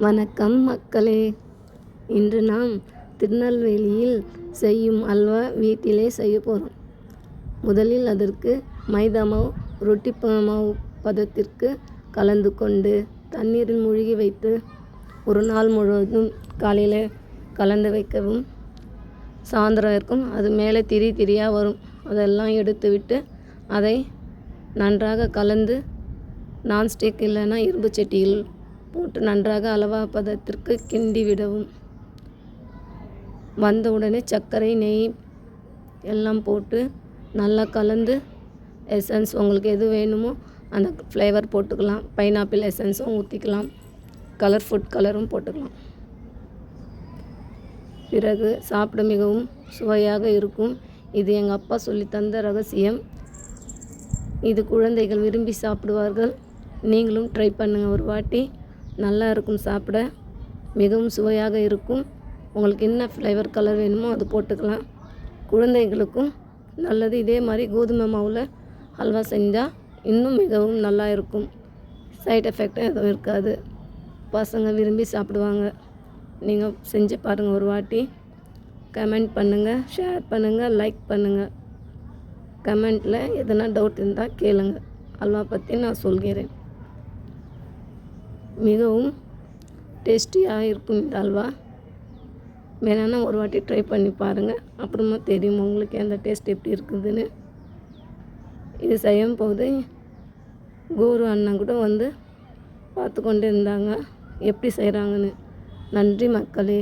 வணக்கம் மக்களே. இன்று நாம் திருநெல்வேலியில் செய்யும் அல்வா வீட்டிலே செய்ய போகிறோம். முதலில் அதற்கு மைதா மாவு ரொட்டி மாவு பதத்திற்கு கலந்து கொண்டு தண்ணீரில் மூழ்கி வைத்து ஒரு நாள் முழுவதும் காலையில் கலந்து வைக்கவும். சாயந்தரம் இருக்கும் அது மேலே திரியாக வரும். அதெல்லாம் எடுத்து விட்டு அதை நன்றாக கலந்து நான்ஸ்டிக் இல்லைன்னா இரும்பு சட்டியில் போட்டு நன்றாக அளவா பதத்திற்கு கிண்டி விடவும். வந்த உடனே சர்க்கரை நெய் எல்லாம் போட்டு நல்லா கலந்து எசன்ஸ் உங்களுக்கு எது வேணுமோ அந்த ஃப்ளேவர் போட்டுக்கலாம். பைனாப்பிள் எசன்ஸும் ஊற்றிக்கலாம். ஃபுட் கலரும் போட்டுக்கலாம். பிறகு சாப்பிட மிகவும் சுவையாக இருக்கும். இது எங்கள் அப்பா சொல்லி தந்த ரகசியம். இது குழந்தைகள் விரும்பி சாப்பிடுவார்கள். நீங்களும் ட்ரை பண்ணுங்கள் ஒரு வாட்டி. நல்லா இருக்கும். சாப்பிட மிகவும் சுவையாக இருக்கும். உங்களுக்கு என்ன ஃப்ளேவர் கலர் வேணுமோ அது போட்டுக்கலாம். குழந்தைகளுக்கும் நல்லது. இதே மாதிரி கோதுமை மாவில் ஹல்வா செஞ்சால் இன்னும் மிகவும் நல்லா இருக்கும். சைட் எஃபெக்டும் எதுவும் இருக்காது. பசங்க விரும்பி சாப்பிடுவாங்க. நீங்கள் செஞ்சு பாருங்கள் ஒரு வாட்டி. கமெண்ட் பண்ணுங்கள், ஷேர் பண்ணுங்கள், லைக் பண்ணுங்கள். கமெண்ட்டில் எதனா டவுட் இருந்தால் கேளுங்க. அல்வா பற்றி நான் சொல்கிறேன். மிகவும் டேஸ்டியாக இருக்கும் இந்த அல்வா. வேணும்னா ஒரு வாட்டி ட்ரை பண்ணி பாருங்கள். அப்புறமா தெரியும் உங்களுக்கு அந்த டேஸ்ட் எப்படி இருக்குதுன்னு. இது செய்யும் போது குரு அண்ணன் கூட வந்து பார்த்து கொண்டு இருந்தாங்க எப்படி செய்கிறாங்கன்னு. நன்றி மக்களே.